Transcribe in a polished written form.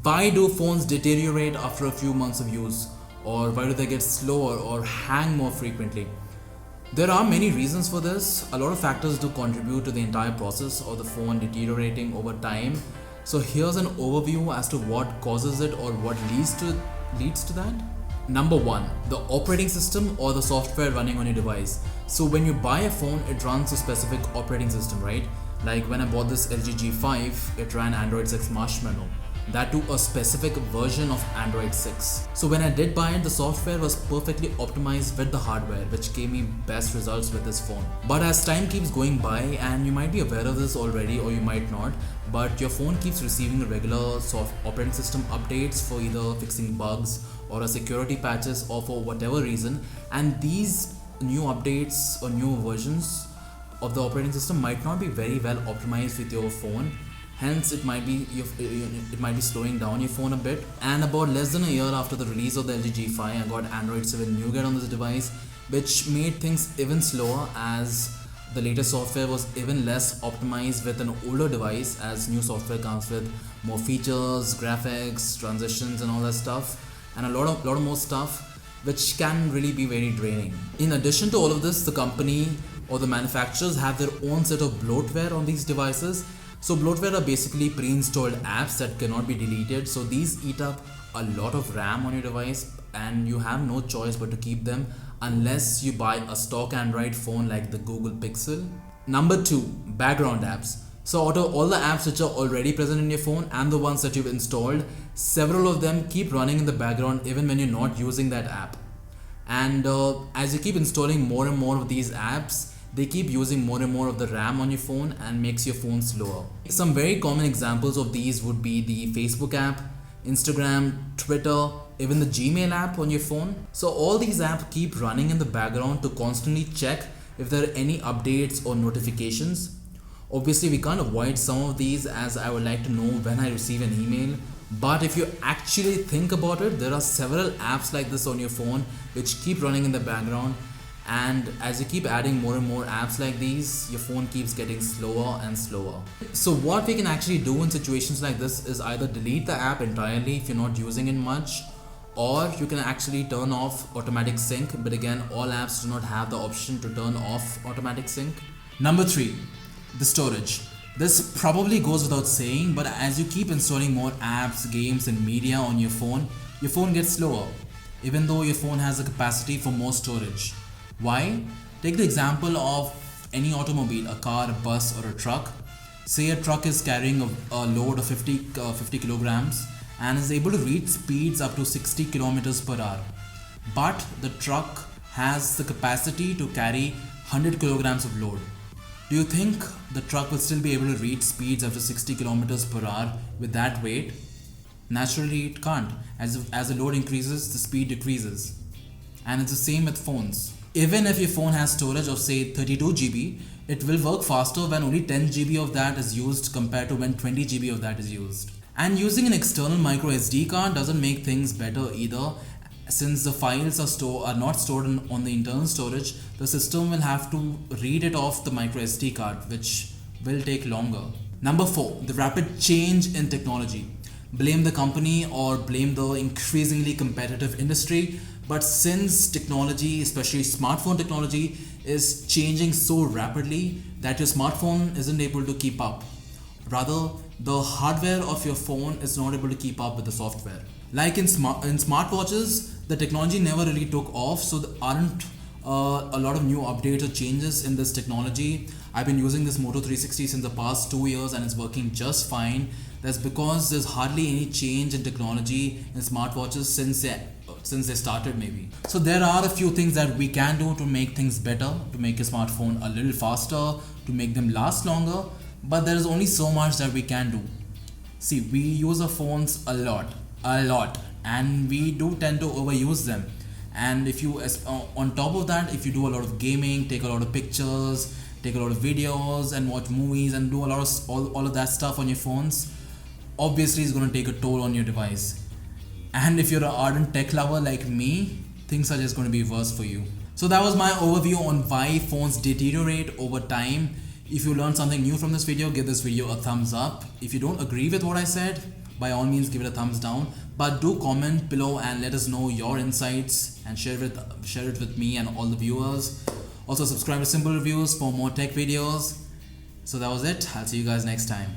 Why do phones deteriorate after a few months of use? Or why do they get slower or hang more frequently? There are many reasons for this. A lot of factors do contribute to the entire process of the phone deteriorating over time. So here's an overview as to what causes it or what leads to that. Number one, the operating system or the software running on your device. So when you buy a phone, it runs a specific operating system, right? Like when I bought this LG G5, it ran Android 6 Marshmallow. That to a specific version of Android 6. So when I did buy it, the software was perfectly optimized with the hardware, which gave me best results with this phone. But as time keeps going by, and you might be aware of this already or you might not, but your phone keeps receiving regular operating system updates for either fixing bugs or a security patches or for whatever reason, and these new updates or new versions of the operating system might not be very well optimized with your phone. Hence, it might be slowing down your phone a bit. And about less than a year after the release of the LG G5, I got Android 7 Nougat on this device, which made things even slower as the latest software was even less optimized with an older device, as new software comes with more features, graphics, transitions, and all that stuff, and a lot of more stuff, which can really be very draining. In addition to all of this, the company or the manufacturers have their own set of bloatware on these devices. So bloatware are basically pre-installed apps that cannot be deleted. So these eat up a lot of RAM on your device and you have no choice but to keep them unless you buy a stock Android phone like the Google Pixel. Number two, background apps. So out of all the apps which are already present in your phone and the ones that you've installed, several of them keep running in the background even when you're not using that app. And as you keep installing more and more of these apps, they keep using more and more of the RAM on your phone and makes your phone slower. Some very common examples of these would be the Facebook app, Instagram, Twitter, even the Gmail app on your phone. So all these apps keep running in the background to constantly check if there are any updates or notifications. Obviously, we can't avoid some of these, as I would like to know when I receive an email. But if you actually think about it, there are several apps like this on your phone which keep running in the background. And as you keep adding more and more apps like these, your phone keeps getting slower and slower. So what we can actually do in situations like this is either delete the app entirely if you're not using it much, or you can actually turn off automatic sync. But again, all apps do not have the option to turn off automatic sync. Number three, the storage. This probably goes without saying, but as you keep installing more apps, games and media on your phone gets slower, even though your phone has the capacity for more storage. Why? Take the example of any automobile, a car, a bus or a truck. Say a truck is carrying a load of 50 kilograms and is able to reach speeds up to 60 kilometers per hour. But the truck has the capacity to carry 100 kilograms of load. Do you think the truck will still be able to reach speeds up to 60 kilometers per hour with that weight? Naturally, it can't. As the load increases, the speed decreases. And it's the same with phones. Even if your phone has storage of say 32 GB, it will work faster when only 10 GB of that is used compared to when 20 GB of that is used. And using an external micro SD card doesn't make things better either. Since the files are not stored on the internal storage, the system will have to read it off the micro SD card, which will take longer. Number four, the rapid change in technology. Blame the company or blame the increasingly competitive industry. But since technology, especially smartphone technology, is changing so rapidly that your smartphone isn't able to keep up. Rather, the hardware of your phone is not able to keep up with the software. Like in smartwatches, the technology never really took off, so there aren't a lot of new updates or changes in this technology. I've been using this Moto 360 since the past 2 years and it's working just fine. That's because there's hardly any change in technology in smartwatches since they started maybe. So there are a few things that we can do to make things better, to make your smartphone a little faster, to make them last longer, but there is only so much that we can do. See, we use our phones a lot, and we do tend to overuse them. And if you, on top of that, if you do a lot of gaming, take a lot of pictures, take a lot of videos and watch movies and do a lot of all of that stuff on your phones, obviously it's going to take a toll on your device. And if you're an ardent tech lover like me, things are just going to be worse for you. So that was my overview on why phones deteriorate over time. If you learned something new from this video, give this video a thumbs up. If you don't agree with what I said, by all means give it a thumbs down, but do comment below and let us know your insights and share it with me and all the viewers. Also subscribe to Symple Reviews for more tech videos. So that was it. I'll see you guys next time.